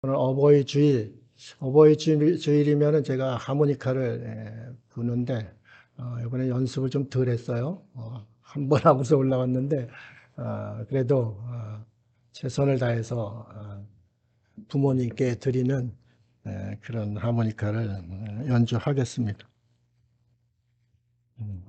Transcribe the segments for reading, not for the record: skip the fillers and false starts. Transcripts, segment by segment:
오늘 어버이주일이면은 제가 하모니카를 부는데, 이번에 연습을 좀 덜 했어요. 한 번 하고서 올라왔는데, 그래도 최선을 다해서 부모님께 드리는 그런 하모니카를 연주하겠습니다. 음.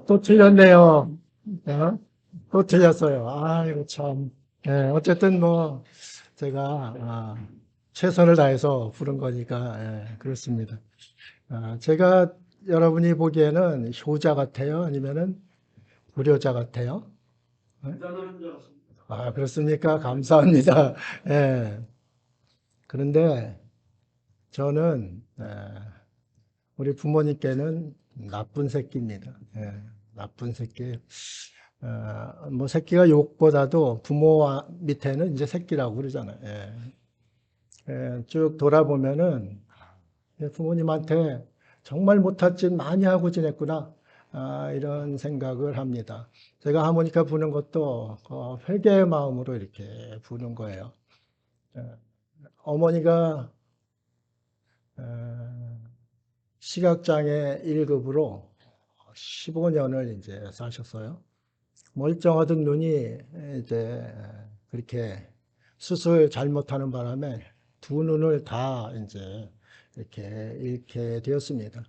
또 틀렸네요. 어? 또 틀렸어요. 이거 참. 어쨌든 뭐, 제가, 최선을 다해서 부른 거니까, 그렇습니다. 제가 여러분이 보기에는 효자 같아요? 아니면은 불효자 같아요? 네? 그렇습니까? 감사합니다. 예. 그런데 저는, 우리 부모님께는 나쁜 새끼입니다. 나쁜 새끼. 뭐 새끼가 욕보다도 부모 밑에는 이제 새끼라고 그러잖아요. 쭉 돌아보면은 부모님한테 정말 못할 짓 많이 하고 지냈구나. 이런 생각을 합니다. 제가 하모니카 부는 것도 회개의 마음으로 이렇게 부는 거예요. 예, 어머니가 시각장애 1급으로 15년을 이제 사셨어요. 멀쩡하던 눈이 이제 그렇게 수술 잘못하는 바람에 두 눈을 다 이제 이렇게 잃게 되었습니다.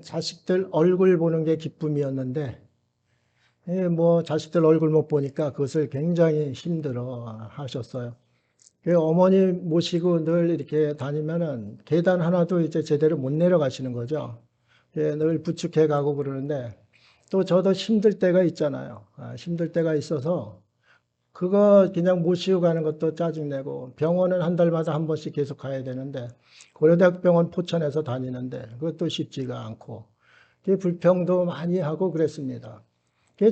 자식들 얼굴 보는 게 기쁨이었는데, 뭐 자식들 얼굴 못 보니까 그것을 굉장히 힘들어 하셨어요. 어머니 모시고 늘 이렇게 다니면은 계단 하나도 이제 제대로 못 내려가시는 거죠. 늘 부축해 가고 그러는데, 또 저도 힘들 때가 있잖아요. 힘들 때가 있어서 그거 그냥 모시고 가는 것도 짜증내고, 병원은 한 달마다 한 번씩 계속 가야 되는데, 고려대학병원 포천에서 다니는데 그것도 쉽지가 않고, 불평도 많이 하고 그랬습니다.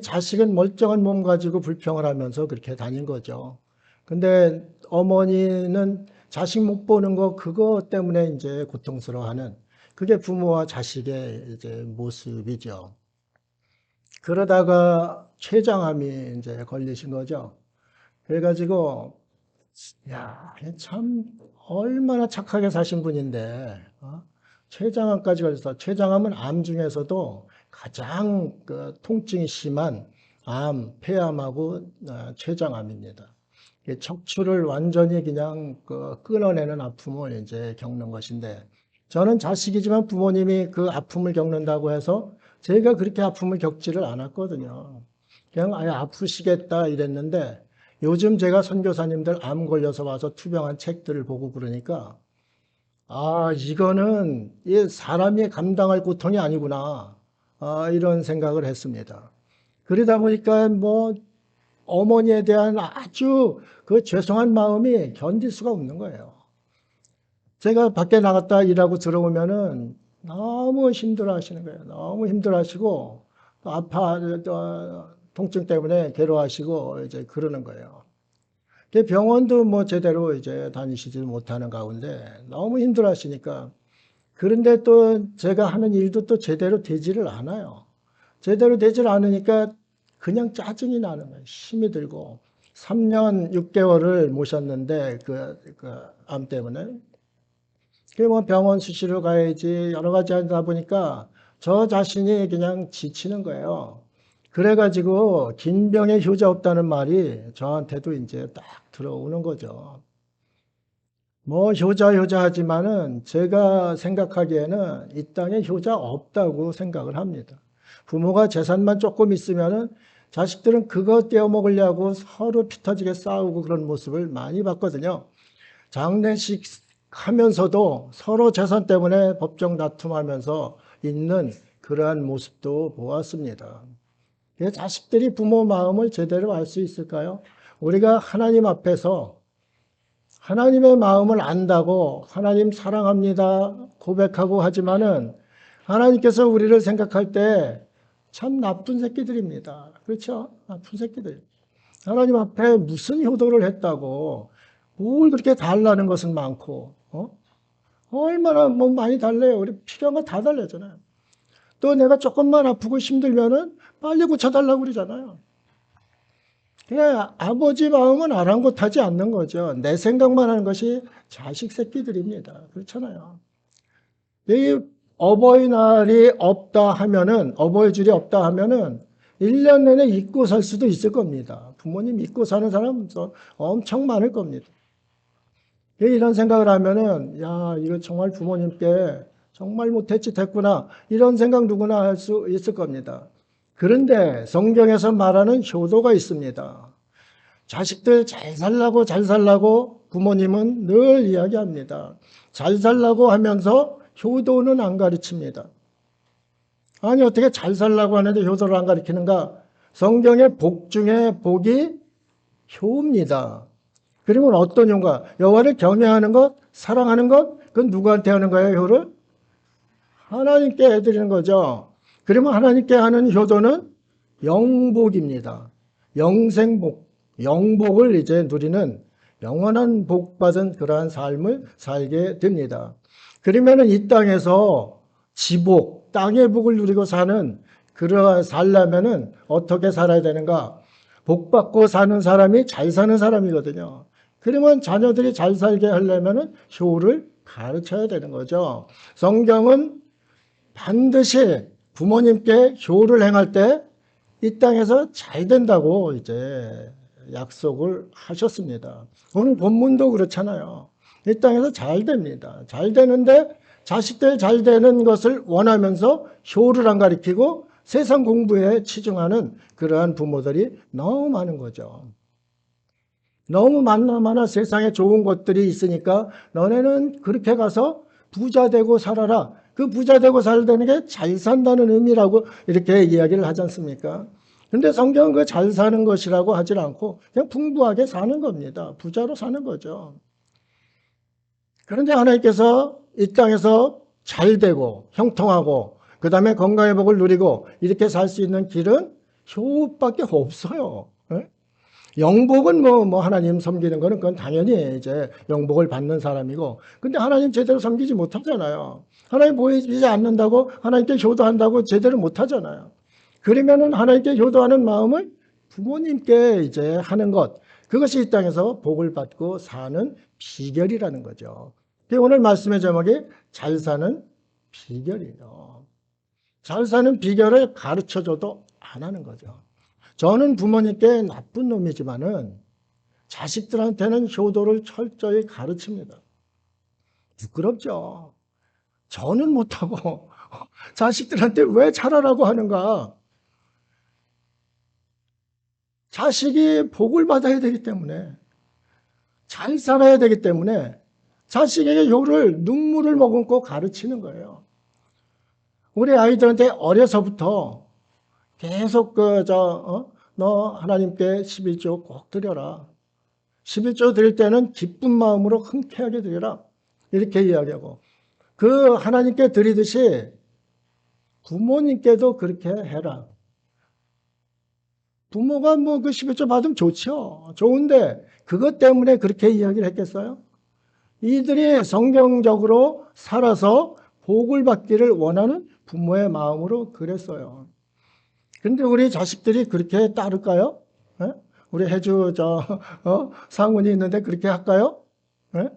자식은 멀쩡한 몸 가지고 불평을 하면서 그렇게 다닌 거죠. 근데 어머니는 자식 못 보는 거 그거 때문에 이제 고통스러워하는, 그게 부모와 자식의 이제 모습이죠. 그러다가 췌장암이 이제 걸리신 거죠. 그래가지고 야, 참 얼마나 착하게 사신 분인데 췌장암까지 걸려서, 췌장암은 암 중에서도 가장 통증이 심한 암, 폐암하고 췌장암입니다. 척추를 완전히 그냥 끊어내는 아픔을 이제 겪는 것인데, 저는 자식이지만 부모님이 그 아픔을 겪는다고 해서 제가 그렇게 아픔을 겪지를 않았거든요. 그냥 아예 아프시겠다 이랬는데, 요즘 제가 선교사님들 암 걸려서 와서 투병한 책들을 보고 그러니까, 아, 이거는 이 사람이 감당할 고통이 아니구나. 이런 생각을 했습니다. 그러다 보니까 뭐 어머니에 대한 아주 그 죄송한 마음이 견딜 수가 없는 거예요. 제가 밖에 나갔다 일하고 들어오면은 너무 힘들어 하시는 거예요. 너무 힘들어 하시고, 또 또 통증 때문에 괴로워하시고, 이제 그러는 거예요. 병원도 뭐 제대로 이제 다니시지 못하는 가운데 너무 힘들어 하시니까, 그런데 또 제가 하는 일도 또 제대로 되지를 않아요. 제대로 되질 않으니까 그냥 짜증이 나는 거예요. 힘이 들고. 3년 6개월을 모셨는데, 암 때문에. 뭐 병원 수시로 가야지 여러 가지 하다 보니까 저 자신이 그냥 지치는 거예요. 그래가지고 긴 병에 효자 없다는 말이 저한테도 이제 딱 들어오는 거죠. 뭐 효자 하지만은 제가 생각하기에는 이 땅에 효자 없다고 생각을 합니다. 부모가 재산만 조금 있으면은 자식들은 그거 떼어먹으려고 서로 피 터지게 싸우고 그런 모습을 많이 봤거든요. 장례식 하면서도 서로 재산 때문에 법정 다툼하면서 있는 그러한 모습도 보았습니다. 자식들이 부모 마음을 제대로 알 수 있을까요? 우리가 하나님 앞에서 하나님의 마음을 안다고 하나님 사랑합니다 고백하고 하지만은 하나님께서 우리를 생각할 때 참 나쁜 새끼들입니다. 그렇죠? 나쁜 새끼들. 하나님 앞에 무슨 효도를 했다고 뭘 그렇게 달라는 것은 많고, 얼마나 뭐 많이 달래요. 우리 필요한 거 다 달래잖아요. 또 내가 조금만 아프고 힘들면은 빨리 고쳐달라고 그러잖아요. 그냥 아버지 마음은 아랑곳하지 않는 거죠. 내 생각만 하는 것이 자식 새끼들입니다. 그렇잖아요. 이 어버이날이 없다 하면은, 어버이줄이 없다 하면은 1년 내내 잊고 살 수도 있을 겁니다. 부모님 잊고 사는 사람 엄청 많을 겁니다. 이런 생각을 하면은, 야, 이거 정말 부모님께 정말 못했지 됐구나. 이런 생각 누구나 할 수 있을 겁니다. 그런데 성경에서 말하는 효도가 있습니다. 자식들 잘 살라고 부모님은 늘 이야기합니다. 잘 살라고 하면서 효도는 안 가르칩니다. 아니, 어떻게 잘 살라고 하는데 효도를 안 가르치는가? 성경의 복 중에 복이 효입니다. 그리고 어떤 효가? 여호와를 경외하는 것, 사랑하는 것, 그건 누구한테 하는 거예요, 효를? 하나님께 해드리는 거죠. 그러면 하나님께 하는 효도는 영복입니다. 영생복, 영복을 이제 누리는 영원한 복 받은 그러한 삶을 살게 됩니다. 그러면은 이 땅에서 지복, 땅의 복을 누리고 사는 그러한 살려면은 어떻게 살아야 되는가? 복 받고 사는 사람이 잘 사는 사람이거든요. 그러면 자녀들이 잘 살게 하려면은 효를 가르쳐야 되는 거죠. 성경은 반드시 부모님께 효를 행할 때 이 땅에서 잘 된다고 이제 약속을 하셨습니다. 오늘 본문도 그렇잖아요. 이 땅에서 잘 됩니다. 잘 되는데 자식들 잘 되는 것을 원하면서 효를 안 가르치고 세상 공부에 치중하는 그러한 부모들이 너무 많은 거죠. 너무 많아 세상에 좋은 것들이 있으니까 너네는 그렇게 가서 부자 되고 살아라. 그 부자 되고 살다는 게 잘 산다는 의미라고 이렇게 이야기를 하지 않습니까? 근데 성경은 그 잘 사는 것이라고 하질 않고 그냥 풍부하게 사는 겁니다. 부자로 사는 거죠. 그런데 하나님께서 이 땅에서 잘 되고 형통하고 그 다음에 건강의 복을 누리고 이렇게 살 수 있는 길은 효밖에 없어요. 영복은 뭐 하나님 섬기는 거는 그건 당연히 이제 영복을 받는 사람이고, 근데 하나님 제대로 섬기지 못하잖아요. 하나님 보이지 않는다고 하나님께 효도한다고 제대로 못하잖아요. 그러면은 하나님께 효도하는 마음을 부모님께 이제 하는 것, 그것이 이 땅에서 복을 받고 사는 비결이라는 거죠. 오늘 말씀의 제목이 잘 사는 비결이에요. 잘 사는 비결을 가르쳐줘도 안 하는 거죠. 저는 부모님께 나쁜 놈이지만은 자식들한테는 효도를 철저히 가르칩니다. 부끄럽죠. 저는 못하고 자식들한테 왜 잘하라고 하는가? 자식이 복을 받아야 되기 때문에, 잘 살아야 되기 때문에 자식에게 효를 눈물을 머금고 가르치는 거예요. 우리 아이들한테 어려서부터 계속 너 하나님께 11조 꼭 드려라. 11조 드릴 때는 기쁜 마음으로 흔쾌하게 드려라. 이렇게 이야기하고, 그 하나님께 드리듯이 부모님께도 그렇게 해라. 부모가 뭐 그 11조 받으면 좋죠. 좋은데 그것 때문에 그렇게 이야기를 했겠어요? 이들이 성경적으로 살아서 복을 받기를 원하는 부모의 마음으로 그랬어요. 근데 우리 자식들이 그렇게 따를까요? 예? 우리 해주 상훈이 있는데 그렇게 할까요? 예?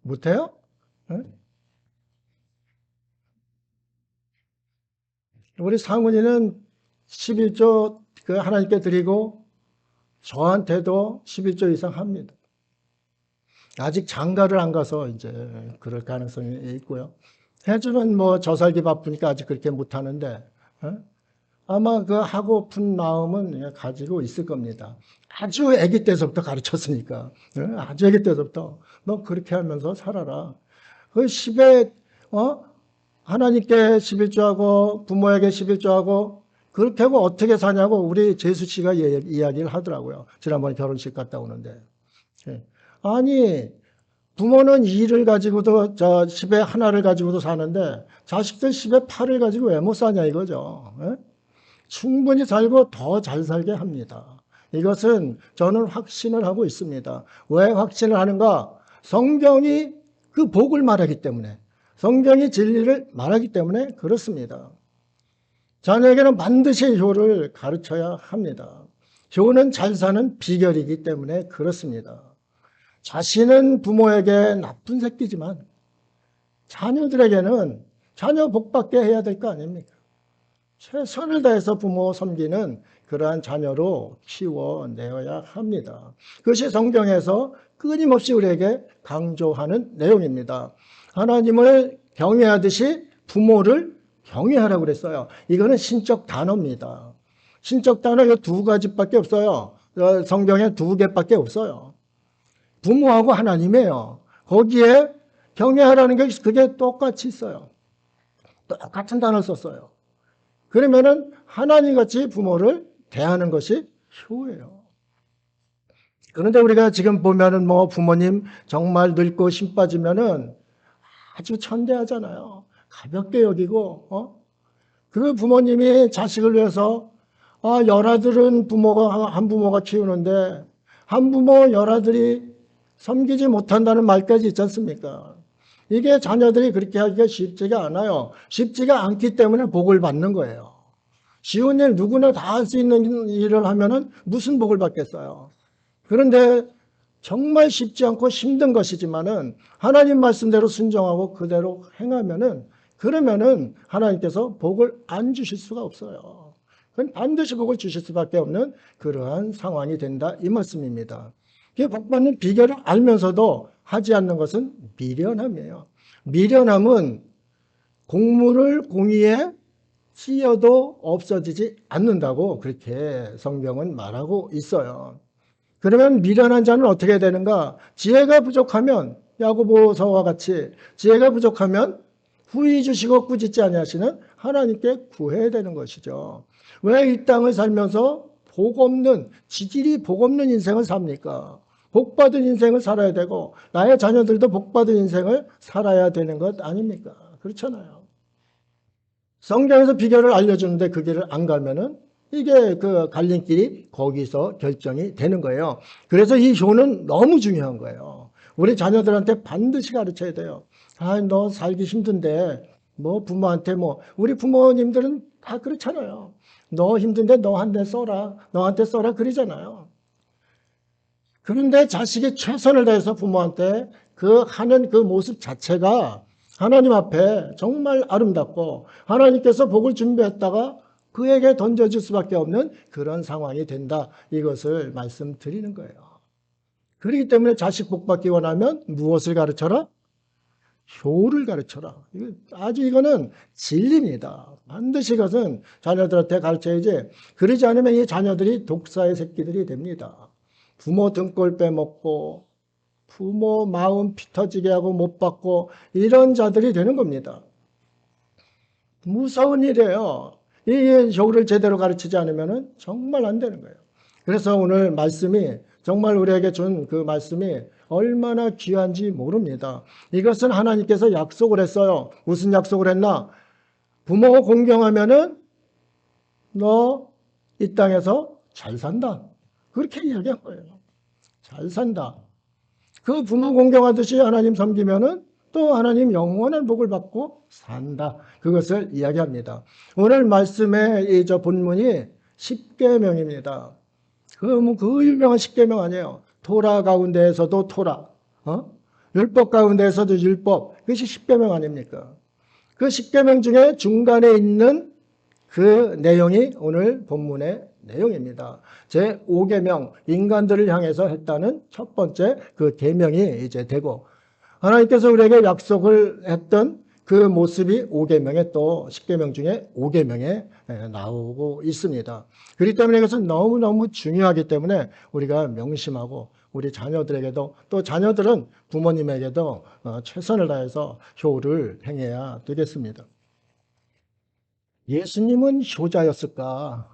못해요? 예? 우리 상훈이는 11조 그 하나님께 드리고 저한테도 11조 이상 합니다. 아직 장가를 안 가서 이제 그럴 가능성이 있고요. 해주는 뭐 저 살기 바쁘니까 아직 그렇게 못 하는데 아마 그 하고픈 마음은 가지고 있을 겁니다. 아주 아기 때서부터 가르쳤으니까. 아주 아기 때서부터 너 그렇게 하면서 살아라. 그 10에 하나님께 11조하고 부모에게 11조하고 그렇게 하고 어떻게 사냐고 우리 재수 씨가 이야기를 하더라고요. 지난번에 결혼식 갔다 오는데. 아니 부모는 2를 가지고도 10에 하나를 가지고도 사는데 자식들 10에 8을 가지고 왜 못 사냐 이거죠. 충분히 살고 더 잘 살게 합니다. 이것은 저는 확신을 하고 있습니다. 왜 확신을 하는가? 성경이 그 복을 말하기 때문에, 성경이 진리를 말하기 때문에 그렇습니다. 자녀에게는 반드시 효를 가르쳐야 합니다. 효는 잘 사는 비결이기 때문에 그렇습니다. 자신은 부모에게 나쁜 새끼지만 자녀들에게는 자녀 복받게 해야 될 거 아닙니까? 최선을 다해서 부모 섬기는 그러한 자녀로 키워내어야 합니다. 그것이 성경에서 끊임없이 우리에게 강조하는 내용입니다. 하나님을 경외하듯이 부모를 경외하라고 그랬어요. 이거는 신적 단어입니다. 신적 단어가 2가지밖에 없어요. 성경에 2개밖에 없어요. 부모하고 하나님이에요. 거기에 경외하라는 게 그게 똑같이 있어요. 똑같은 단어를 썼어요. 그러면은 하나님같이 부모를 대하는 것이 효예요. 그런데 우리가 지금 보면은 뭐 부모님 정말 늙고 힘 빠지면은 아주 천대하잖아요. 가볍게 여기고, 그 부모님이 자식을 위해서, 열아들은 한 부모가 키우는데, 한 부모 열아들이 섬기지 못한다는 말까지 있지 않습니까? 이게 자녀들이 그렇게 하기가 쉽지가 않아요. 쉽지가 않기 때문에 복을 받는 거예요. 쉬운 일 누구나 다 할 수 있는 일을 하면은 무슨 복을 받겠어요. 그런데 정말 쉽지 않고 힘든 것이지만은 하나님 말씀대로 순종하고 그대로 행하면은 그러면은 하나님께서 복을 안 주실 수가 없어요. 그건 반드시 복을 주실 수밖에 없는 그러한 상황이 된다 이 말씀입니다. 복 받는 비결을 알면서도 하지 않는 것은 미련함이에요. 미련함은 곡물을 공의에 씌어도 없어지지 않는다고 그렇게 성경은 말하고 있어요. 그러면 미련한 자는 어떻게 되는가? 지혜가 부족하면 야고보서와 같이 지혜가 부족하면 후히 주시고 꾸짖지 아니하시는 하나님께 구해야 되는 것이죠. 왜 이 땅을 살면서 복 없는 지질이 복 없는 인생을 삽니까? 복 받은 인생을 살아야 되고 나의 자녀들도 복 받은 인생을 살아야 되는 것 아닙니까? 그렇잖아요. 성경에서 비결을 알려주는데 그 길을 안 가면은 이게 그 갈림길이 거기서 결정이 되는 거예요. 그래서 이 효는 너무 중요한 거예요. 우리 자녀들한테 반드시 가르쳐야 돼요. 너 살기 힘든데 뭐 부모한테 우리 부모님들은 다 그렇잖아요. 너 힘든데 너한테 써라. 너한테 써라 그러잖아요. 그런데 자식이 최선을 다해서 부모한테 하는 그 모습 자체가 하나님 앞에 정말 아름답고 하나님께서 복을 준비했다가 그에게 던져질 수밖에 없는 그런 상황이 된다. 이것을 말씀드리는 거예요. 그렇기 때문에 자식 복 받기 원하면 무엇을 가르쳐라? 효를 가르쳐라. 아주 이거는 진리입니다. 반드시 이것은 자녀들한테 가르쳐야지. 그러지 않으면 이 자녀들이 독사의 새끼들이 됩니다. 부모 등골 빼먹고 부모 마음 피 터지게 하고 못 받고 이런 자들이 되는 겁니다. 무서운 일이에요. 이 효를 제대로 가르치지 않으면 정말 안 되는 거예요. 그래서 오늘 말씀이 정말 우리에게 준 그 말씀이 얼마나 귀한지 모릅니다. 이것은 하나님께서 약속을 했어요. 무슨 약속을 했나? 부모 공경하면은 너 이 땅에서 잘 산다. 그렇게 이야기한 거예요. 잘 산다. 그 부모 공경하듯이 하나님 섬기면은 또 하나님 영원한 복을 받고 산다. 그것을 이야기합니다. 오늘 말씀의 이 본문이 십계명입니다. 그 유명한 십계명 아니에요. 토라 가운데에서도 토라, 율법 가운데에서도 율법. 그것이 십계명 아닙니까? 그 십계명 중에 중간에 있는 그 내용이 오늘 본문의 내용입니다. 제 5계명, 인간들을 향해서 했다는 첫 번째 그 계명이 이제 되고, 하나님께서 우리에게 약속을 했던 그 모습이 5계명에 또 10계명 중에 5계명에 나오고 있습니다. 그렇기 때문에 이것은 너무너무 중요하기 때문에 우리가 명심하고 우리 자녀들에게도 또 자녀들은 부모님에게도 최선을 다해서 효를 행해야 되겠습니다. 예수님은 효자였을까?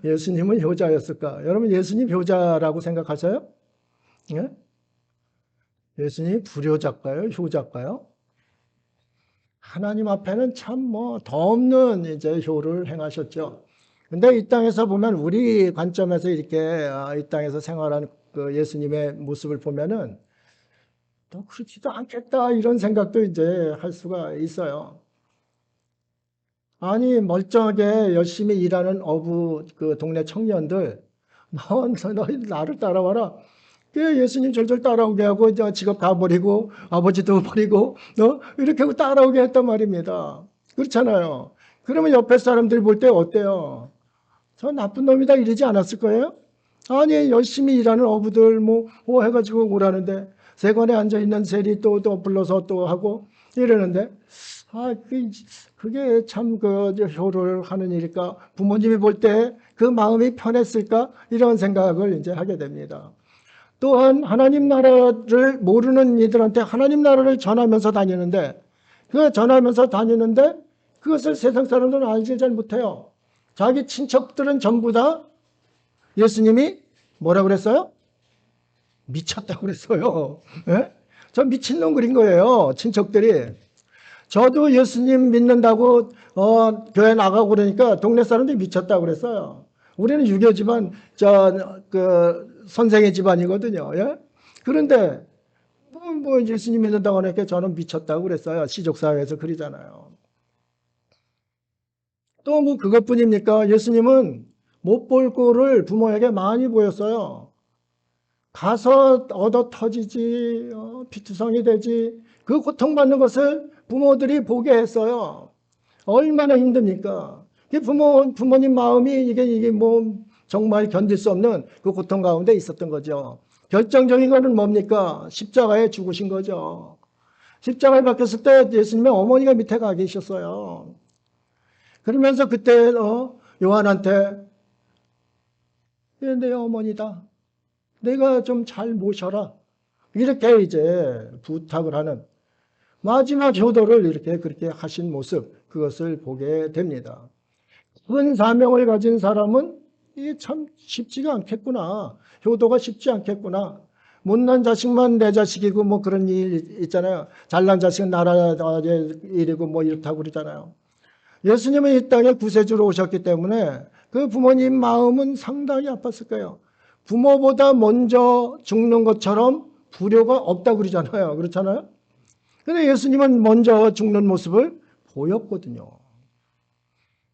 예수님은 효자였을까? 여러분 예수님 효자라고 생각하세요? 예? 예수님이 불효자일까요? 효자일까요? 하나님 앞에는 참 뭐 더 없는 이제 효를 행하셨죠. 근데 이 땅에서 보면 우리 관점에서 이렇게 이 땅에서 생활하는 그 예수님의 모습을 보면은 또 그렇지도 않겠다 이런 생각도 이제 할 수가 있어요. 아니 멀쩡하게 열심히 일하는 어부 그 동네 청년들 너희 나를 따라와라. 그 예수님 절절 따라오게 하고 직업 다 버리고 아버지도 버리고 이렇게 하고 따라오게 했단 말입니다. 그렇잖아요. 그러면 옆에 사람들이 볼 때 어때요? 저 나쁜 놈이다 이러지 않았을 거예요? 아니 열심히 일하는 어부들 뭐 해가지고 오라는데 세관에 앉아있는 세리 또 불러서 또 하고 이러는데 그게 참 그 효를 하는 일일까? 부모님이 볼 때 그 마음이 편했을까? 이런 생각을 이제 하게 됩니다. 또한 하나님 나라를 모르는 이들한테 하나님 나라를 전하면서 다니는데 그것을 세상 사람들은 알지 잘 못해요. 자기 친척들은 전부 다 예수님이 뭐라 그랬어요? 미쳤다고 그랬어요. 예? 저 미친놈 그린 거예요. 친척들이. 저도 예수님 믿는다고 교회 나가고 그러니까 동네 사람들이 미쳤다고 그랬어요. 우리는 유교 집안 그 선생의 집안이거든요. 예? 그런데 뭐 예수님 믿는다고 하니까 저는 미쳤다고 그랬어요. 시족사회에서 그러잖아요. 또 뭐 그것뿐입니까? 예수님은 못 볼 꼴을 부모에게 많이 보였어요. 가서 얻어 터지지, 피투성이 되지, 그 고통받는 것을 부모들이 보게 했어요. 얼마나 힘듭니까? 부모님 마음이 이게 뭐 정말 견딜 수 없는 그 고통 가운데 있었던 거죠. 결정적인 거는 뭡니까? 십자가에 죽으신 거죠. 십자가에 박혔을 때 예수님의 어머니가 밑에 가 계셨어요. 그러면서 그때 요한한테 내 어머니다. 내가 좀 잘 모셔라. 이렇게 이제 부탁을 하는 마지막 효도를 이렇게 그렇게 하신 모습, 그것을 보게 됩니다. 큰 사명을 가진 사람은 이게 참 쉽지가 않겠구나. 효도가 쉽지 않겠구나. 못난 자식만 내 자식이고 뭐 그런 일 있잖아요. 잘난 자식은 나라의 일이고 뭐 이렇다고 그러잖아요. 예수님은 이 땅에 구세주로 오셨기 때문에 그 부모님 마음은 상당히 아팠을 거예요. 부모보다 먼저 죽는 것처럼 불효가 없다고 그러잖아요. 그렇잖아요. 근데 예수님은 먼저 죽는 모습을 보였거든요.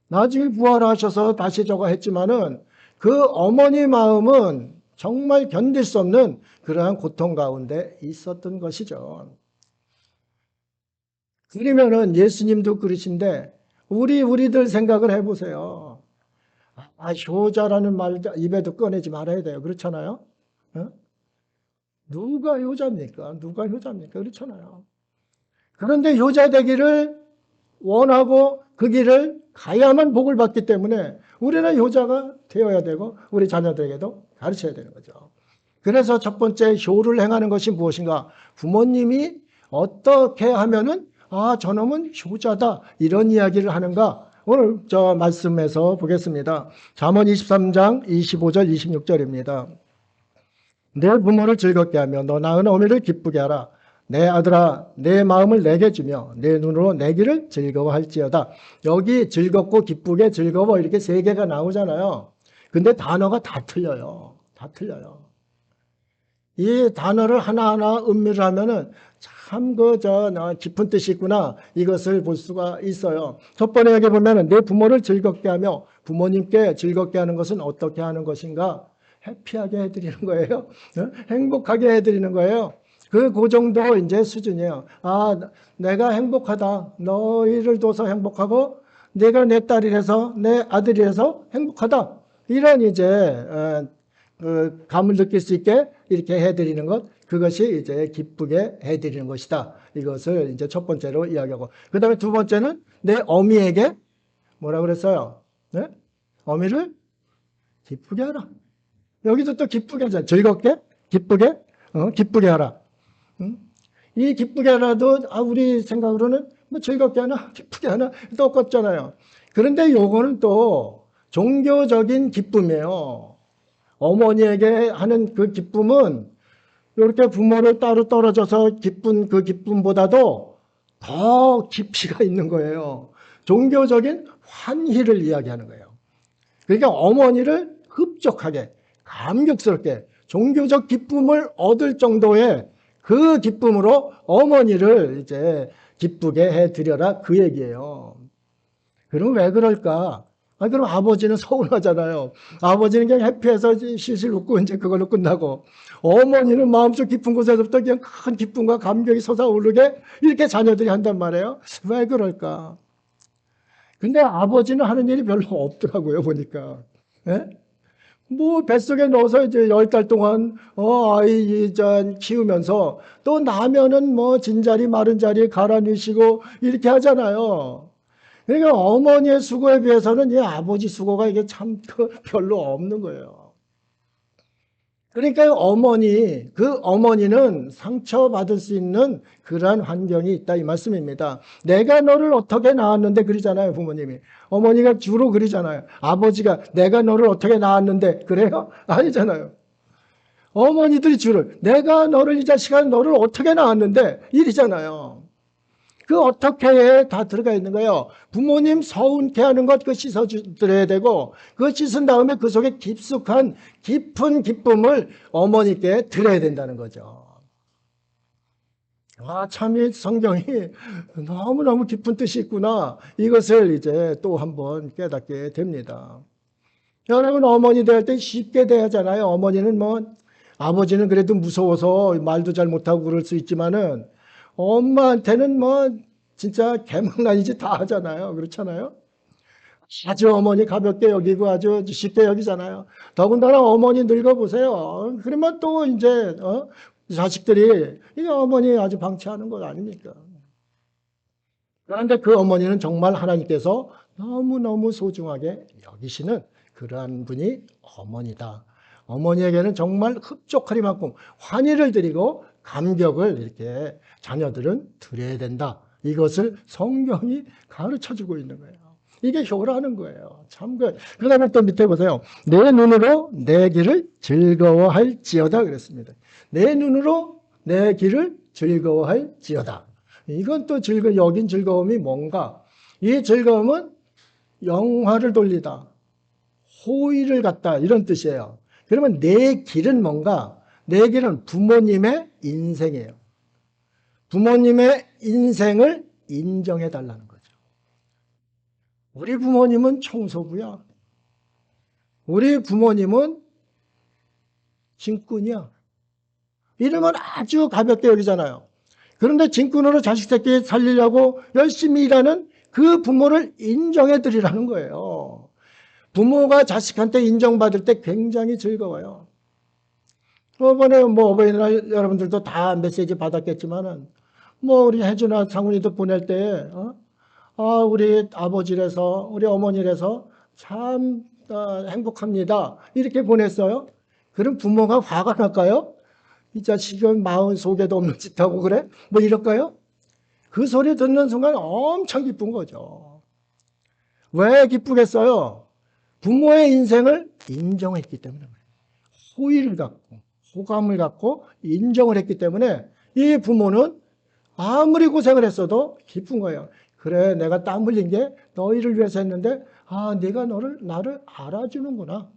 나중에 부활하셔서 다시 저거 했지만은 그 어머니 마음은 정말 견딜 수 없는 그러한 고통 가운데 있었던 것이죠. 그러면은 예수님도 그러신데 우리들 생각을 해보세요. 효자라는 말 입에도 꺼내지 말아야 돼요. 그렇잖아요. 어? 누가 효자입니까? 누가 효자입니까? 그렇잖아요. 그런데 효자 되기를 원하고 그 길을 가야만 복을 받기 때문에 우리는 효자가 되어야 되고 우리 자녀들에게도 가르쳐야 되는 거죠. 그래서 첫 번째 효를 행하는 것이 무엇인가? 부모님이 어떻게 하면은 저놈은 효자다 이런 이야기를 하는가? 오늘 저 말씀에서 보겠습니다. 잠언 23장 25절 26절입니다. 내 부모를 즐겁게 하며 너 낳은 어미를 기쁘게 하라. 내 아들아 내 마음을 내게 주며 내 눈으로 내 길을 즐거워할지어다. 여기 즐겁고 기쁘게 즐거워 이렇게 세 개가 나오잖아요. 근데 단어가 다 틀려요. 다 틀려요. 이 단어를 하나하나 음미를 하면은 참 깊은 뜻이 있구나 이것을 볼 수가 있어요. 첫 번째 여기 보면은 내 부모를 즐겁게 하며 부모님께 즐겁게 하는 것은 어떻게 하는 것인가? 해피하게 해드리는 거예요. 행복하게 해드리는 거예요. 그 정도 이제 수준이에요. 내가 행복하다. 너희를 둬서 행복하고 내가 내 딸이라서 내 아들이라서 행복하다. 이런 이제 그 감을 느낄 수 있게 이렇게 해드리는 것, 그것이 이제 기쁘게 해드리는 것이다. 이것을 이제 첫 번째로 이야기하고, 그 다음에 두 번째는 내 어미에게 뭐라 그랬어요? 네? 어미를 기쁘게 하라. 여기도 또 기쁘게 하자. 즐겁게, 기쁘게, 기쁘게 하라. 응? 이 기쁘게 하라도 우리 생각으로는 뭐 즐겁게 하나, 기쁘게 하나 똑같잖아요. 그런데 요거는 또 종교적인 기쁨이에요. 어머니에게 하는 그 기쁨은 이렇게 부모를 따로 떨어져서 기쁜 그 기쁨보다도 더 깊이가 있는 거예요. 종교적인 환희를 이야기하는 거예요. 그러니까 어머니를 흡족하게, 감격스럽게 종교적 기쁨을 얻을 정도의 그 기쁨으로 어머니를 이제 기쁘게 해드려라 그 얘기예요. 그럼 왜 그럴까? 그럼 아버지는 서운하잖아요. 아버지는 그냥 해피해서 실실 웃고 이제 그걸로 끝나고, 어머니는 마음속 깊은 곳에서부터 그냥 큰 기쁨과 감격이 솟아오르게 이렇게 자녀들이 한단 말이에요. 왜 그럴까? 근데 아버지는 하는 일이 별로 없더라고요, 보니까. 예? 뭐 뱃속에 넣어서 이제 10달 동안 아이 키우면서 또 나면은 뭐 진자리 마른 자리 갈아 넣으시고 이렇게 하잖아요. 그러니까 어머니의 수고에 비해서는 이 아버지 수고가 이게 참 별로 없는 거예요. 그러니까 그 어머니는 상처받을 수 있는 그러한 환경이 있다 이 말씀입니다. 내가 너를 어떻게 낳았는데 그러잖아요, 부모님이. 어머니가 주로 그러잖아요. 아버지가 내가 너를 어떻게 낳았는데 그래요? 아니잖아요. 어머니들이 주로 내가 너를 이 자식아 너를 어떻게 낳았는데 이러잖아요. 그 어떻게에 다 들어가 있는 거예요. 부모님 서운케 하는 것 그거 씻어드려야 되고 그거 씻은 다음에 그 속에 깊숙한 깊은 기쁨을 어머니께 드려야 된다는 거죠. 참 이 성경이 너무너무 깊은 뜻이 있구나. 이것을 이제 또 한번 깨닫게 됩니다. 여러분 어머니 대할 때 쉽게 대하잖아요. 어머니는 아버지는 그래도 무서워서 말도 잘 못하고 그럴 수 있지만은 엄마한테는 진짜 개망난이지 다 하잖아요. 그렇잖아요. 아주 어머니 가볍게 여기고 아주 쉽게 여기잖아요. 더군다나 어머니 늙어보세요. 그러면 또 이제 자식들이 이게 어머니 아주 방치하는 것 아닙니까? 그런데 그 어머니는 정말 하나님께서 너무너무 소중하게 여기시는 그러한 분이 어머니다. 어머니에게는 정말 흡족하리만큼 환희를 드리고 감격을 이렇게 자녀들은 드려야 된다. 이것을 성경이 가르쳐주고 있는 거예요. 이게 효라는 거예요. 참 그 다음에 또 밑에 보세요. 내 눈으로 내 길을 즐거워할지어다 그랬습니다. 내 눈으로 내 길을 즐거워할지어다. 이건 또 여긴 즐거움이 뭔가? 이 즐거움은 영화를 돌리다, 호의를 갖다 이런 뜻이에요. 그러면 내 길은 뭔가? 내 길은 부모님의 인생이에요. 부모님의 인생을 인정해 달라는 거죠. 우리 부모님은 청소부야. 우리 부모님은 짐꾼이야. 이러면 아주 가볍게 여기잖아요. 그런데 진꾼으로 자식 새끼 살리려고 열심히 일하는 그 부모를 인정해 드리라는 거예요. 부모가 자식한테 인정받을 때 굉장히 즐거워요. 이번에 뭐 어버이날 여러분들도 다 메시지 받았겠지만은 뭐 우리 혜준아 상훈이도 보낼 때 우리 아버지래서 우리 어머니래서 참 행복합니다 이렇게 보냈어요. 그럼 부모가 화가 날까요? 이 자식은 마음 속에도 없는 짓하고 그래? 뭐 이럴까요? 그 소리 듣는 순간 엄청 기쁜 거죠. 왜 기쁘겠어요? 부모의 인생을 인정했기 때문에 호의를 갖고 호감을 갖고 인정을 했기 때문에 이 부모는 아무리 고생을 했어도 기쁜 거예요. 그래, 내가 땀 흘린 게 너희를 위해서 했는데 네가 나를 알아주는구나.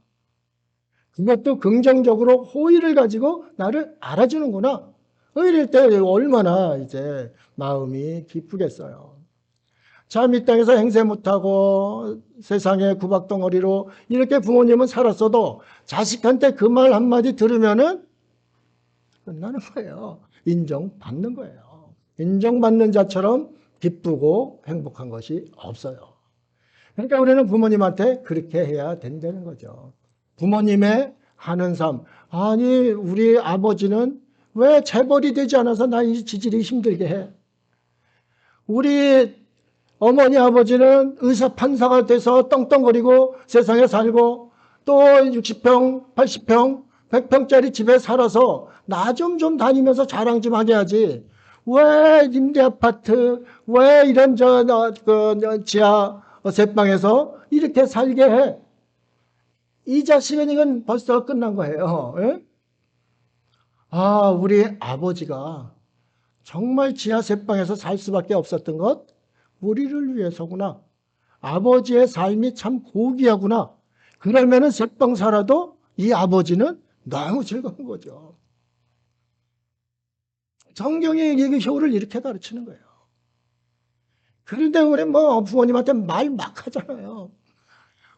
그것도 긍정적으로 호의를 가지고 나를 알아주는구나. 이럴 때 얼마나 이제 마음이 기쁘겠어요. 참 이 땅에서 행세 못하고 세상의 구박덩어리로 이렇게 부모님은 살았어도 자식한테 그 말 한마디 들으면은 끝나는 거예요. 인정받는 거예요. 인정받는 자처럼 기쁘고 행복한 것이 없어요. 그러니까 우리는 부모님한테 그렇게 해야 된다는 거죠. 부모님의 하는 삶. 아니, 우리 아버지는 왜 재벌이 되지 않아서 나 이 지질이 힘들게 해? 우리 어머니 아버지는 의사 판사가 돼서 떵떵거리고 세상에 살고 또 60평, 80평, 100평짜리 집에 살아서 나 좀 다니면서 자랑 좀 하게 하지. 왜 임대 아파트, 왜 이런 지하 셋방에서 이렇게 살게 해? 이 자식은 이건 벌써 끝난 거예요. 예? 우리 아버지가 정말 지하 셋방에서 살 수밖에 없었던 것 우리를 위해서구나. 아버지의 삶이 참 고귀하구나. 그러면은 셋방 살아도 이 아버지는 너무 즐거운 거죠. 성경이 이 효를 이렇게 가르치는 거예요. 그런데 우리 뭐 부모님한테 말 막 하잖아요.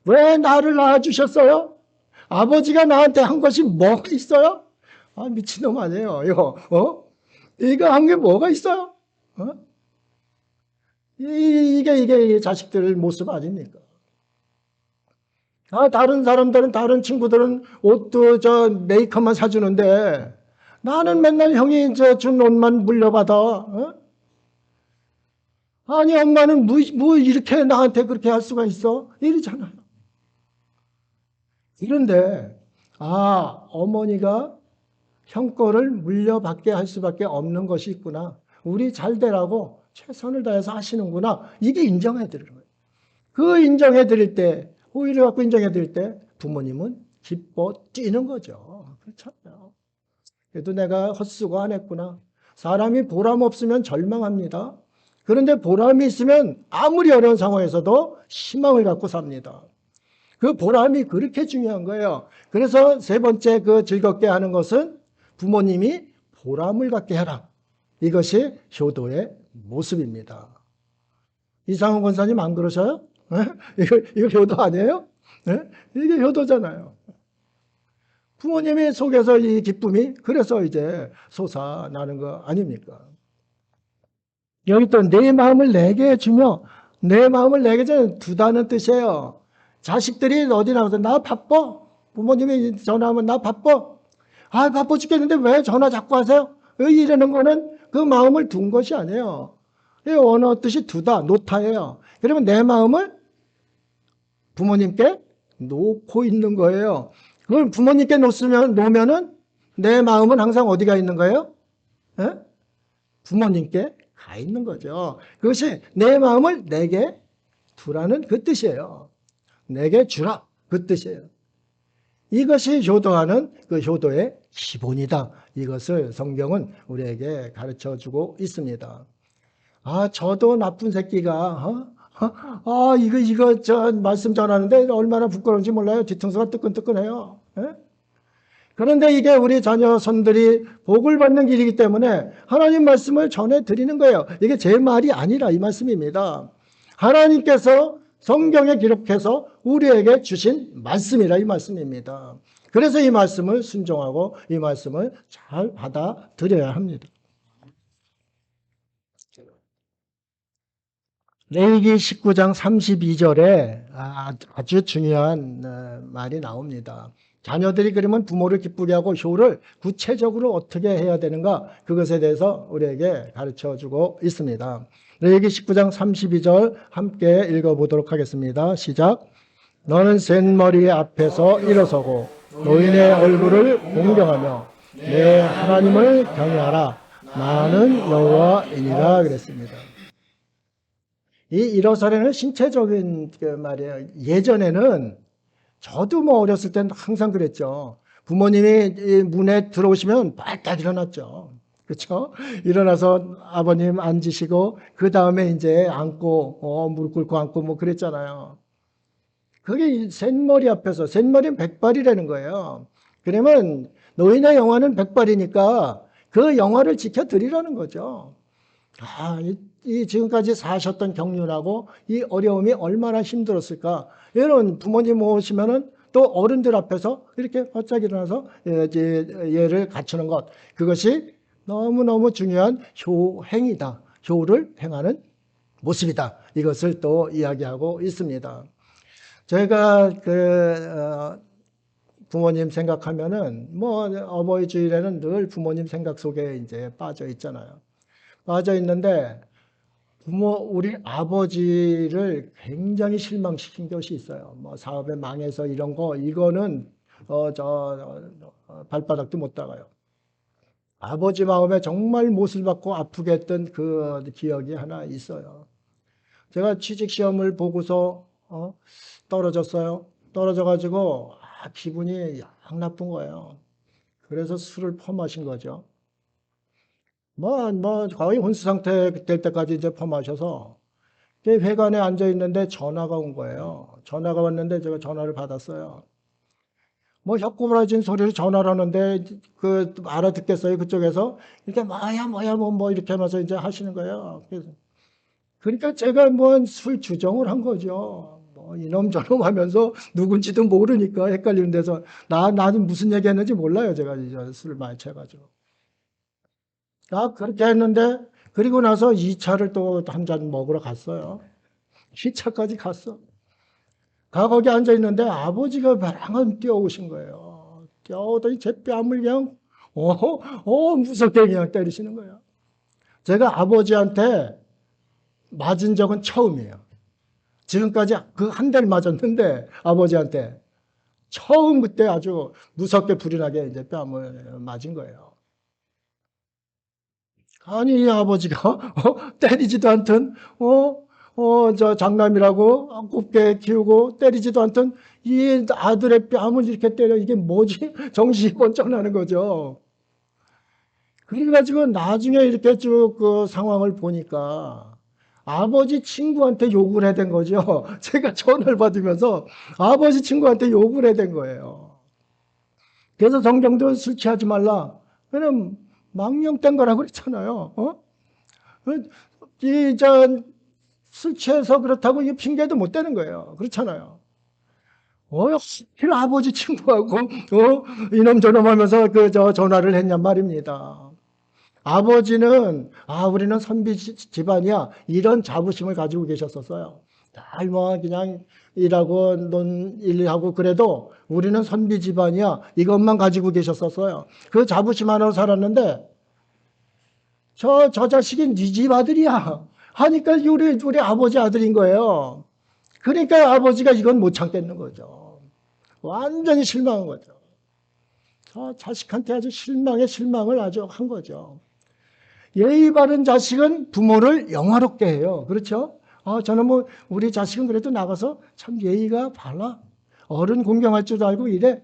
왜 나를 낳아주셨어요? 아버지가 나한테 한 것이 뭐가 있어요? 미친놈 아니에요. 이거 한 게 뭐가 있어요? 이게 자식들 모습 아닙니까? 다른 사람들은, 다른 친구들은 옷도 메이크업만 사주는데 나는 맨날 형이 준 옷만 물려받아. 아니, 엄마는 뭐 이렇게 나한테 그렇게 할 수가 있어? 이러잖아요. 그런데, 어머니가 형 거를 물려받게 할 수밖에 없는 것이 있구나. 우리 잘 되라고 최선을 다해서 하시는구나. 이게 인정해 드리는 거예요. 그 인정해 드릴 때, 호의를 갖고 인정해 드릴 때 부모님은 기뻐 뛰는 거죠. 그렇잖아요. 그래도 내가 헛수고 안 했구나. 사람이 보람 없으면 절망합니다. 그런데 보람이 있으면 아무리 어려운 상황에서도 희망을 갖고 삽니다. 그 보람이 그렇게 중요한 거예요. 그래서 세 번째 그 즐겁게 하는 것은 부모님이 보람을 갖게 해라. 이것이 효도의 모습입니다. 이상훈 권사님 안 그러셔요? 이거 효도 아니에요? 이게 효도잖아요. 부모님이 속에서 이 기쁨이 그래서 이제 솟아나는 거 아닙니까? 여기 또 내 마음을 내게 주며 내 마음을 내게 두다는 뜻이에요. 자식들이 어디 나가서 나 바빠. 부모님이 전화하면 나 바빠. 바빠 죽겠는데 왜 전화 자꾸 하세요? 이러는 거는 그 마음을 둔 것이 아니에요. 이 언어 뜻이 두다, 놓다예요. 그러면 내 마음을 부모님께 놓고 있는 거예요. 그걸 부모님께 놓으면은 내 마음은 항상 어디가 있는 거예요? 부모님께 가 있는 거죠. 그것이 내 마음을 내게 두라는 그 뜻이에요. 내게 주라 그 뜻이에요. 이것이 효도하는 그 효도의 기본이다. 이것을 성경은 우리에게 가르쳐주고 있습니다. 저도 나쁜 새끼가 이거 말씀 전하는데 얼마나 부끄러운지 몰라요. 뒤통수가 뜨끈뜨끈해요. 그런데 이게 우리 자녀손들이 복을 받는 길이기 때문에 하나님 말씀을 전해드리는 거예요. 이게 제 말이 아니라 이 말씀입니다. 하나님께서 성경에 기록해서 우리에게 주신 말씀이라 이 말씀입니다. 그래서 이 말씀을 순종하고 이 말씀을 잘 받아들여야 합니다. 레위기 19장 32절에 아주 중요한 말이 나옵니다. 자녀들이 그러면 부모를 기쁘게 하고 효를 구체적으로 어떻게 해야 되는가, 그것에 대해서 우리에게 가르쳐 주고 있습니다. 레위기 19장 32절 함께 읽어보도록 하겠습니다. 시작. 너는 센머리 앞에서 일어서고 노인의 얼굴을 공경하며 내 하나님을 경외하라. 나는 여호와이니라 그랬습니다. 이 일어서라는 신체적인 그 말이에요. 예전에는 저도 뭐 어렸을 때는 항상 그랬죠. 부모님이 이 문에 들어오시면 빨딱 일어났죠. 그렇죠? 일어나서 아버님 앉으시고 그 다음에 이제 안고 무릎 꿇고 앉고 뭐 그랬잖아요. 그게 센머리 앞에서, 센머리는 백발이라는 거예요. 그러면 노인의 영화는 백발이니까 그 영화를 지켜드리라는 거죠. 이 지금까지 사셨던 경륜하고 이 어려움이 얼마나 힘들었을까. 이런 부모님 오시면은 또 어른들 앞에서 이렇게 바짝 일어나서 예를 갖추는 것. 그것이 너무너무 중요한 효행이다. 효를 행하는 모습이다. 이것을 또 이야기하고 있습니다. 저희가 부모님 생각하면은 뭐 어버이 주일에는 늘 부모님 생각 속에 이제 빠져 있잖아요. 빠져 있는데 우리 아버지를 굉장히 실망시킨 것이 있어요. 뭐 사업에 망해서 이런 거, 이거는 발바닥도 못 닦아요. 아버지 마음에 정말 못을 받고 아프게 했던 그 기억이 하나 있어요. 제가 취직 시험을 보고서 떨어졌어요. 떨어져가지고 기분이 약 나쁜 거예요. 그래서 술을 퍼마신 거죠. 거의 혼수 상태 될 때까지 이제 퍼마셔서 회관에 앉아 있는데 전화가 온 거예요. 전화가 왔는데 제가 전화를 받았어요. 뭐 혀꼬부라진 소리로 전화를 하는데 그 알아듣겠어요. 그쪽에서 이렇게 뭐야 뭐 이렇게 하면서 이제 하시는 거예요. 그러니까 제가 뭐 술 주정을 한 거죠. 뭐 이놈 저놈 하면서 누군지도 모르니까 헷갈리는 데서 나는 무슨 얘기 했는지 몰라요. 제가 이제 술을 많이 채가지고. 그렇게 했는데 그리고 나서 2차를 또 한 잔 먹으러 갔어요. 2차까지 갔어. 거기 앉아 있는데 아버지가 벼랑은 뛰어오신 거예요. 뛰어오더니 제 뺨을 그냥 무섭게 그냥 때리시는 거예요. 제가 아버지한테 맞은 적은 처음이에요. 지금까지 그 한 대를 맞았는데 아버지한테 처음 그때 아주 무섭게 불이 나게 이제 뺨을 맞은 거예요. 아니 이 아버지가 때리지도 않던 저 장남이라고 곱게 키우고 때리지도 않던 이 아들의 뺨을 이렇게 때려, 이게 뭐지? 정신이 번쩍 나는 거죠. 그래가지고 나중에 이렇게 쭉 그 상황을 보니까 아버지 친구한테 욕을 해야 된 거죠. 제가 전화를 받으면서 아버지 친구한테 욕을 해야 된 거예요. 그래서 성경도 술 취하지 말라. 그냥 망령된 거라고 그랬잖아요. 술 취해서 그렇다고 이 핑계도 못 대는 거예요. 그렇잖아요. 하필 아버지 친구하고 이놈 저놈 하면서 전화를 했냔 말입니다. 아버지는 우리는 선비 집안이야, 이런 자부심을 가지고 계셨었어요. 뭐 그냥 일하고 일하고 그래도 우리는 선비 집안이야, 이것만 가지고 계셨었어요. 그 자부심 하나로 살았는데 저 자식이 네 집 아들이야 하니까 우리 아버지 아들인 거예요. 그러니까 아버지가 이건 못 참겠는 거죠. 완전히 실망한 거죠. 저 자식한테 아주 실망을 아주 한 거죠. 예의 바른 자식은 부모를 영화롭게 해요. 그렇죠? 저는 뭐 우리 자식은 그래도 나가서 참 예의가 바라. 어른 공경할 줄 알고 이래.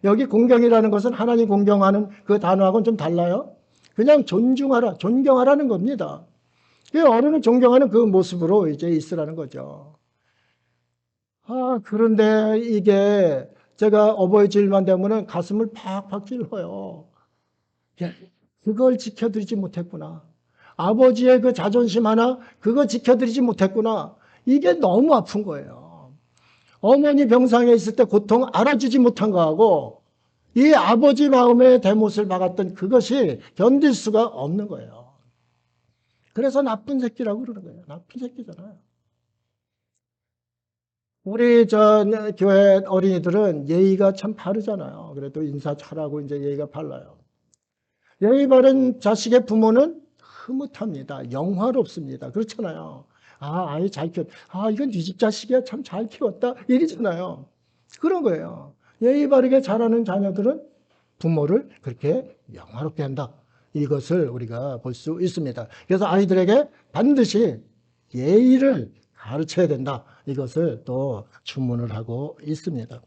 여기 공경이라는 것은 하나님 공경하는 그 단어하고는 좀 달라요. 그냥 존경하라는 겁니다. 어른을 존경하는 그 모습으로 이제 있으라는 거죠. 그런데 이게 제가 어버이 주일만 되면은 가슴을 팍팍 찔러요. 그걸 지켜드리지 못했구나. 아버지의 그 자존심 하나, 그거 지켜드리지 못했구나. 이게 너무 아픈 거예요. 어머니 병상에 있을 때 고통 알아주지 못한 거하고 이 아버지 마음의 대못을 박았던 그것이 견딜 수가 없는 거예요. 그래서 나쁜 새끼라고 그러는 거예요. 나쁜 새끼잖아요. 우리 전 교회 어린이들은 예의가 참 바르잖아요. 그래도 인사 잘하고 이제 예의가 발라요. 예의 바른 자식의 부모는 흐뭇합니다. 영화롭습니다. 그렇잖아요. 아, 아이 잘 키웠, 아, 이건 네 집 자식이야. 참 잘 키웠다. 이러잖아요. 그런 거예요. 예의 바르게 자라는 자녀들은 부모를 그렇게 영화롭게 한다. 이것을 우리가 볼 수 있습니다. 그래서 아이들에게 반드시 예의를 가르쳐야 된다. 이것을 또 주문을 하고 있습니다.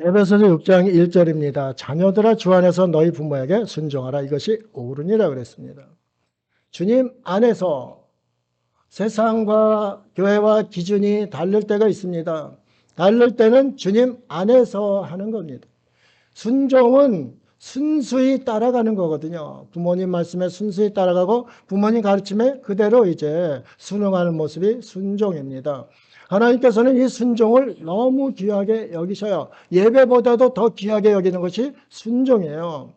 에베소서 6장 1절입니다. 자녀들아 주 안에서 너희 부모에게 순종하라. 이것이 옳으니라 그랬습니다. 주님 안에서 세상과 교회와 기준이 다를 때가 있습니다. 다를 때는 주님 안에서 하는 겁니다. 순종은 순수히 따라가는 거거든요. 부모님 말씀에 순수히 따라가고 부모님 가르침에 그대로 이제 순응하는 모습이 순종입니다. 하나님께서는 이 순종을 너무 귀하게 여기셔요. 예배보다도 더 귀하게 여기는 것이 순종이에요.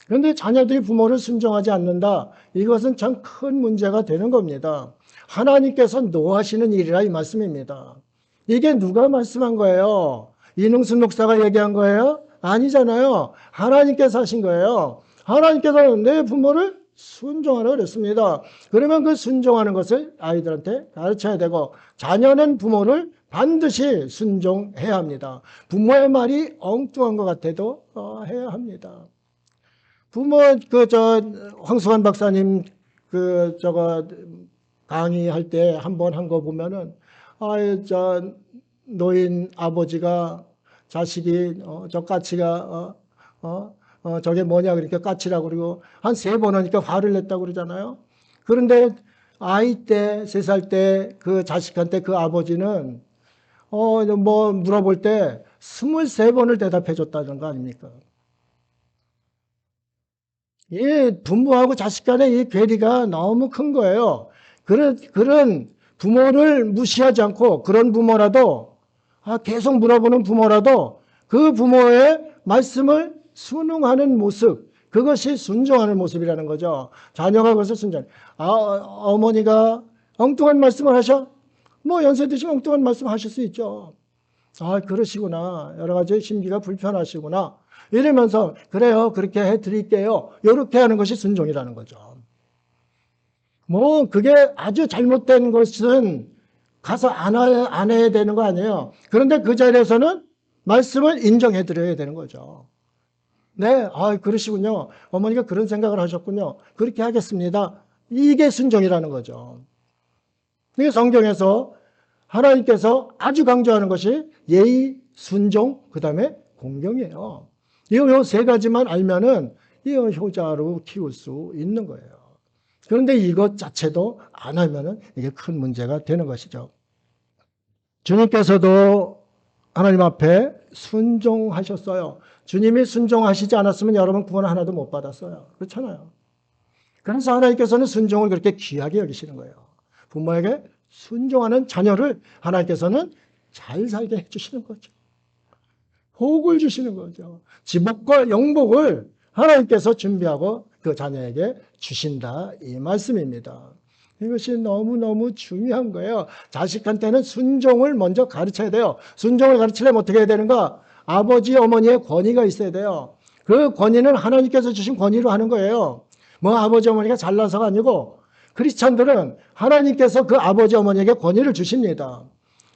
그런데 자녀들이 부모를 순종하지 않는다. 이것은 참 큰 문제가 되는 겁니다. 하나님께서 노하시는 일이라 이 말씀입니다. 이게 누가 말씀한 거예요? 이능순 목사가 얘기한 거예요? 아니잖아요. 하나님께서 하신 거예요. 하나님께서 내 부모를 순종하라 그랬습니다. 그러면 그 순종하는 것을 아이들한테 가르쳐야 되고, 자녀는 부모를 반드시 순종해야 합니다. 부모의 말이 엉뚱한 것 같아도 해야 합니다. 부모 황수환 박사님 강의할 때 한 번 한 거 보면은 노인 아버지가 자식이 저 까치가 저게 뭐냐 그러니까 까치라고 그러고 한 3번 하니까 화를 냈다고 그러잖아요. 그런데 아이 때 3살 때 그 자식한테 그 아버지는 뭐 물어볼 때 23번을 대답해 줬다는 거 아닙니까? 이 부모하고 자식 간의 이 괴리가 너무 큰 거예요. 그런 부모를 무시하지 않고 그런 부모라도 계속 물어보는 부모라도 그 부모의 말씀을 순응하는 모습, 그것이 순종하는 모습이라는 거죠. 자녀가 그것을 순종. 어머니가 엉뚱한 말씀을 하셔? 뭐 연세 드시면 엉뚱한 말씀 하실 수 있죠. 그러시구나. 여러 가지 심기가 불편하시구나. 이러면서 그래요. 그렇게 해드릴게요. 이렇게 하는 것이 순종이라는 거죠. 뭐 그게 아주 잘못된 것은 가서 안 해야 되는 거 아니에요. 그런데 그 자리에서는 말씀을 인정해 드려야 되는 거죠. 네, 그러시군요. 어머니가 그런 생각을 하셨군요. 그렇게 하겠습니다. 이게 순종이라는 거죠. 이게 성경에서 하나님께서 아주 강조하는 것이 예의, 순종, 그 다음에 공경이에요. 이 3가지만 알면은 이 효자로 키울 수 있는 거예요. 그런데 이것 자체도 안 하면은 이게 큰 문제가 되는 것이죠. 주님께서도 하나님 앞에 순종하셨어요. 주님이 순종하시지 않았으면 여러분 구원 하나도 못 받았어요. 그렇잖아요. 그래서 하나님께서는 순종을 그렇게 귀하게 여기시는 거예요. 부모에게 순종하는 자녀를 하나님께서는 잘 살게 해주시는 거죠. 복을 주시는 거죠. 지복과 영복을 하나님께서 준비하고 그 자녀에게 주신다 이 말씀입니다. 이것이 너무너무 중요한 거예요. 자식한테는 순종을 먼저 가르쳐야 돼요. 순종을 가르치려면 어떻게 해야 되는가? 아버지, 어머니의 권위가 있어야 돼요. 그 권위는 하나님께서 주신 권위로 하는 거예요. 뭐 아버지, 어머니가 잘나서가 아니고 크리스찬들은 하나님께서 그 아버지, 어머니에게 권위를 주십니다.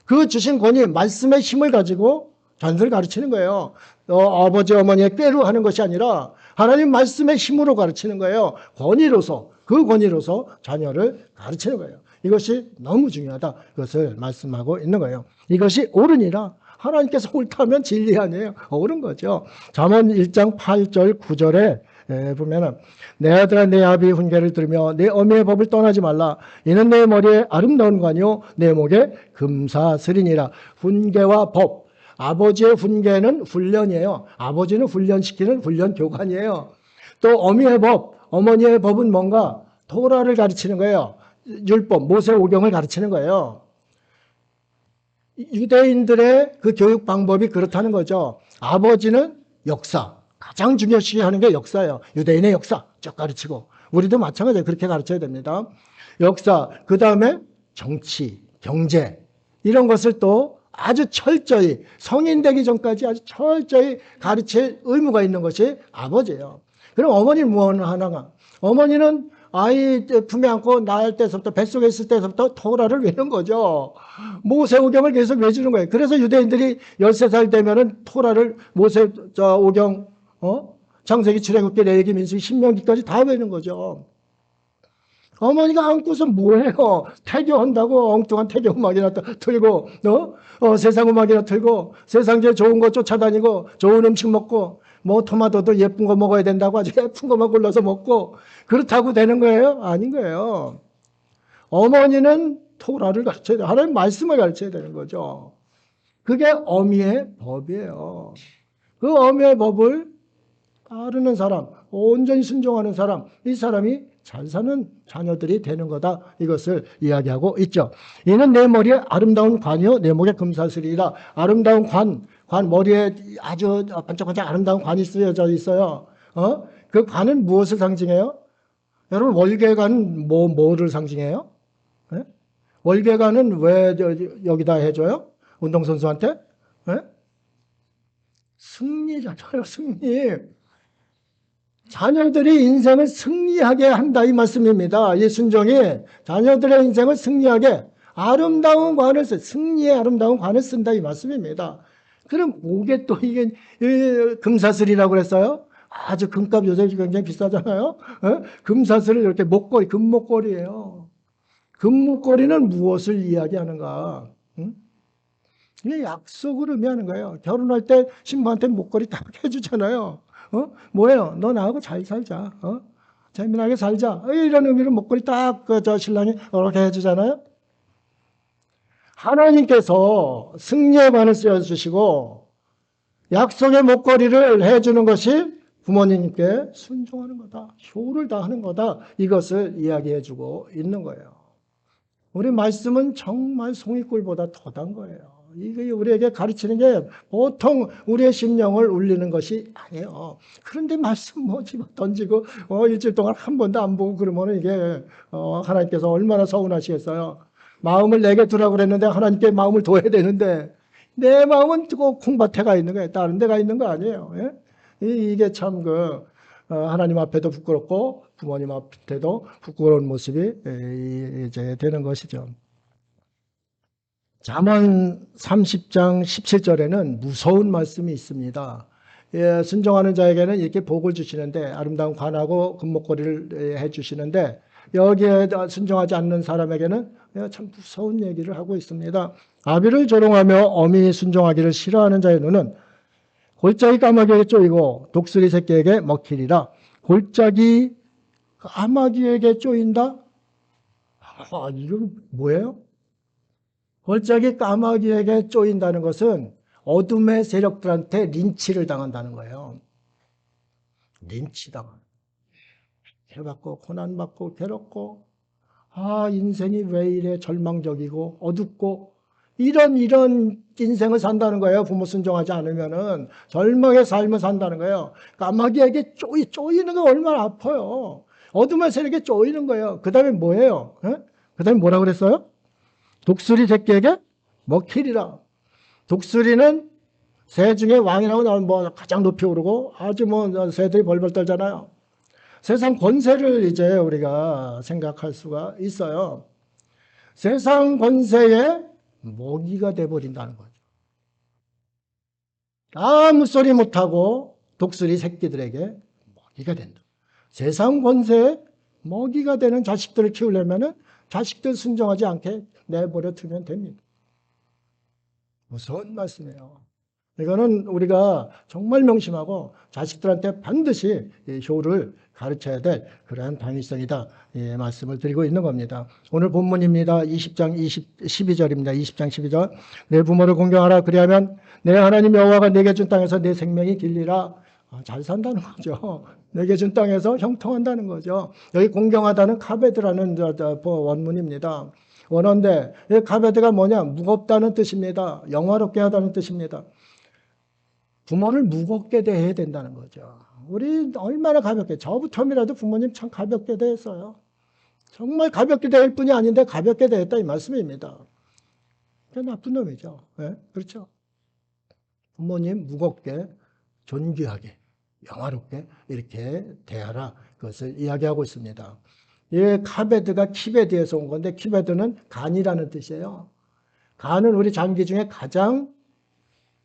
그 주신 권위, 말씀의 힘을 가지고 자녀들을 가르치는 거예요. 아버지, 어머니의 꾀로 하는 것이 아니라 하나님 말씀의 힘으로 가르치는 거예요. 권위로서, 그 권위로서 자녀를 가르치는 거예요. 이것이 너무 중요하다. 그것을 말씀하고 있는 거예요. 이것이 옳으니라. 하나님께서 옳다면 진리 아니에요. 옳은 거죠. 잠언 1장 8절 9절에 보면은 내 아들아 내 아비의 훈계를 들으며 내 어미의 법을 떠나지 말라. 이는 내 머리에 아름다운 관이요 내 목에 금사슬이니라. 훈계와 법. 아버지의 훈계는 훈련이에요. 아버지는 훈련시키는 훈련 교관이에요. 또 어미의 법, 어머니의 법은 뭔가 토라를 가르치는 거예요. 율법, 모세오경을 가르치는 거예요. 유대인들의 그 교육 방법이 그렇다는 거죠. 아버지는 역사, 가장 중요시하는 게 역사예요. 유대인의 역사 쭉 가르치고 우리도 마찬가지예요. 그렇게 가르쳐야 됩니다. 역사, 그 다음에 정치, 경제 이런 것을 또 아주 철저히 성인 되기 전까지 아주 철저히 가르칠 의무가 있는 것이 아버지예요. 그럼 어머니는 무엇을 하나가? 어머니는 아이 품에 안고 낳을 때서부터 뱃속에 있을 때서부터 토라를 외는 거죠. 모세오경을 계속 외주는 거예요. 그래서 유대인들이 13살 되면은 토라를 모세오경, 창세기, 출애굽기, 레위기, 민수기, 신명기까지 다 외는 거죠. 어머니가 안고서 뭐해요? 태교한다고 엉뚱한 태교 음악이나 틀고, 세상 음악이나 틀고, 세상 제일 좋은 거 쫓아다니고, 좋은 음식 먹고, 뭐 토마토도 예쁜 거 먹어야 된다고 아주 예쁜 거만 골라서 먹고, 그렇다고 되는 거예요? 아닌 거예요. 어머니는 토라를 가르쳐야 돼요. 하나님 말씀을 가르쳐야 되는 거죠. 그게 어미의 법이에요. 그 어미의 법을 따르는 사람, 온전히 순종하는 사람, 이 사람이 잘 사는 자녀들이 되는 거다. 이것을 이야기하고 있죠. 이는 내 머리에 아름다운 관이요 내 목에 금사슬이라. 아름다운 관 머리에 아주 반짝반짝 아름다운 관이 쓰여져 있어요. 그 관은 무엇을 상징해요? 여러분 월계관은 뭐를 상징해요? 네? 월계관은 왜 여기다 해줘요? 운동선수한테? 네? 승리잖아요, 승리. 자녀들이 인생을 승리하게 한다 이 말씀입니다. 이 순종이 자녀들의 인생을 승리하게 아름다운 관을 승리의 아름다운 관을 쓴다 이 말씀입니다. 그럼 목에 또 이게 금사슬이라고 그랬어요? 아주 금값 요새 굉장히 비싸잖아요. 금사슬을 이렇게 목걸이, 금목걸이에요. 금목걸이는 무엇을 이야기하는가? 이게 약속을 의미하는 거예요. 결혼할 때 신부한테 목걸이 딱 해주잖아요. 뭐예요? 너 나하고 잘 살자. 재미나게 살자. 이런 의미로 목걸이 딱 저 신랑이 이렇게 해주잖아요. 하나님께서 승리의 관을 쓰여주시고 약속의 목걸이를 해주는 것이 부모님께 순종하는 거다. 효를 다하는 거다. 이것을 이야기해주고 있는 거예요. 우리 말씀은 정말 송이꿀보다 더단 거예요. 이게 우리에게 가르치는 게 보통 우리의 심령을 울리는 것이 아니에요. 그런데 말씀 뭐 집어 던지고 일주일 동안 한 번도 안 보고 그러면 이게 하나님께서 얼마나 서운하시겠어요. 마음을 내게 두라고 그랬는데 하나님께 마음을 둬야 되는데 내 마음은 꼭 콩밭에 가 있는 거예요. 다른 데 가 있는 거 아니에요. 예? 이게 참 하나님 앞에도 부끄럽고 부모님 앞에도 부끄러운 모습이 이제 되는 것이죠. 잠언 30장 17절에는 무서운 말씀이 있습니다. 순종하는 자에게는 이렇게 복을 주시는데 아름다운 관하고 금목걸이를 해주시는데 여기에 순종하지 않는 사람에게는 참 무서운 얘기를 하고 있습니다. 아비를 조롱하며 어미 순종하기를 싫어하는 자의 눈은 골짜기 까마귀에게 쪼이고 독수리 새끼에게 먹히리라. 골짜기 까마귀에게 쪼인다? 이건 뭐예요? 골짜기 까마귀에게 쪼인다는 것은 어둠의 세력들한테 린치를 당한다는 거예요. 린치당한. 해받고 고난받고 괴롭고 인생이 왜 이래 절망적이고 어둡고 이런 인생을 산다는 거예요. 부모 순종하지 않으면은 절망의 삶을 산다는 거예요. 까마귀에게 쪼이는 거 얼마나 아파요. 어둠의 세력에 쪼이는 거예요. 그 다음에 뭐예요? 그 다음에 뭐라 그랬어요? 독수리 새끼에게 먹히리라. 독수리는 새 중에 왕이라고 나오면 뭐 가장 높이 오르고 아주 새들이 벌벌 떨잖아요. 세상 권세를 이제 우리가 생각할 수가 있어요. 세상 권세에 먹이가 돼버린다는 거죠. 아무 소리 못하고 독수리 새끼들에게 먹이가 된다. 세상 권세에 먹이가 되는 자식들을 키우려면 자식들 순종하지 않게 내버려 두면 됩니다. 무서운 말씀이에요. 이거는 우리가 정말 명심하고 자식들한테 반드시 효를 가르쳐야 될 그러한 당위성이다. 말씀을 드리고 있는 겁니다. 오늘 본문입니다. 20장 12절입니다. 20장 12절. 내 부모를 공경하라. 그리하면 내 하나님 여호와가 내게 준 땅에서 내 생명이 길리라. 잘 산다는 거죠. 내게 준 땅에서 형통한다는 거죠. 여기 공경하다는 카베드라는 원문입니다. 원어인데 카베드가 뭐냐? 무겁다는 뜻입니다. 영화롭게 하다는 뜻입니다. 부모를 무겁게 대해야 된다는 거죠. 우리 얼마나 가볍게, 저부터라도 부모님 참 가볍게 대했어요. 정말 가볍게 대할 뿐이 아닌데 가볍게 대했다 이 말씀입니다. 그 나쁜 놈이죠. 예? 그렇죠. 부모님 무겁게, 존귀하게, 영화롭게 이렇게 대하라. 그것을 이야기하고 있습니다. 이 카베드가 키베드에서 온 건데 키베드는 간이라는 뜻이에요. 간은 우리 장기 중에 가장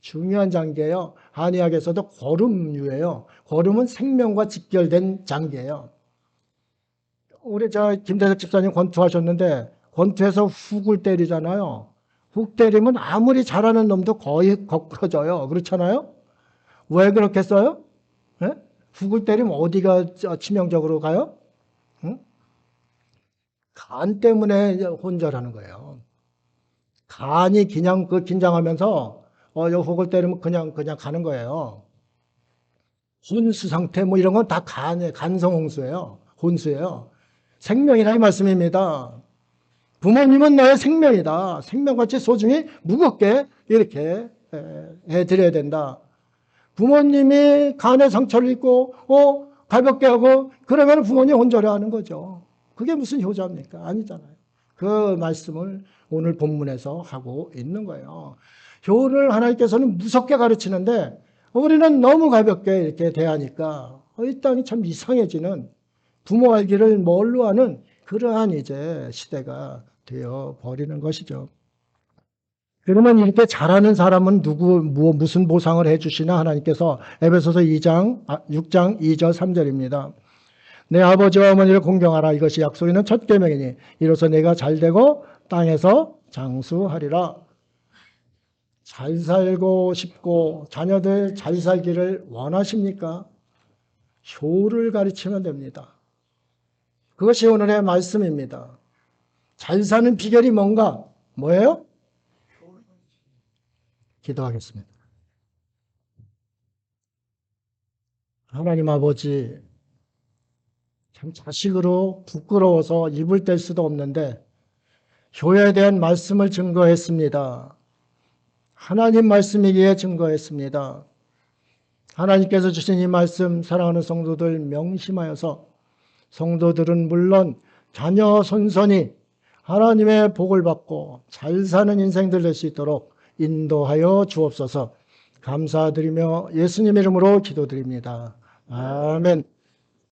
중요한 장기예요. 한의학에서도 고름류예요. 고름은 생명과 직결된 장기예요. 우리 김대석 집사님 권투하셨는데 권투에서 훅을 때리잖아요. 훅 때리면 아무리 잘하는 놈도 거의 거꾸러져요. 그렇잖아요? 왜 그렇겠어요? 예? 훅을 때리면 어디가 치명적으로 가요? 응? 간 때문에 혼절하는 거예요. 간이 그냥 긴장하면서 요 훅을 때리면 그냥 가는 거예요. 혼수 상태 뭐 이런 건 다 간성 홍수예요. 혼수예요. 생명이라 이 말씀입니다. 부모님은 너의 생명이다. 생명같이 소중히 무겁게 이렇게 해드려야 된다. 부모님이 간에 상처를 입고 가볍게 하고 그러면 부모님 혼절해하는 거죠. 그게 무슨 효자입니까? 아니잖아요. 그 말씀을 오늘 본문에서 하고 있는 거예요. 효를 하나님께서는 무섭게 가르치는데 우리는 너무 가볍게 이렇게 대하니까 이 땅이 참 이상해지는 부모 알기를 뭘로 하는 그러한 이제 시대가 되어 버리는 것이죠. 그러면 이렇게 잘하는 사람은 무슨 보상을 해주시나 하나님께서 에베소서 6장 2절 3절입니다. 내 아버지와 어머니를 공경하라. 이것이 약속 있는 첫 계명이니 이로써 내가 잘되고 땅에서 장수하리라. 잘 살고 싶고 자녀들 잘 살기를 원하십니까? 효를 가르치면 됩니다. 그것이 오늘의 말씀입니다. 잘 사는 비결이 뭔가? 뭐예요? 기도하겠습니다. 하나님 아버지, 참 자식으로 부끄러워서 입을 뗄 수도 없는데 효에 대한 말씀을 증거했습니다. 하나님 말씀이기에 증거했습니다. 하나님께서 주신 이 말씀 사랑하는 성도들 명심하여서 성도들은 물론 자녀 손손이 하나님의 복을 받고 잘 사는 인생들 될 수 있도록 인도하여 주옵소서. 감사드리며 예수님 이름으로 기도드립니다. 아멘.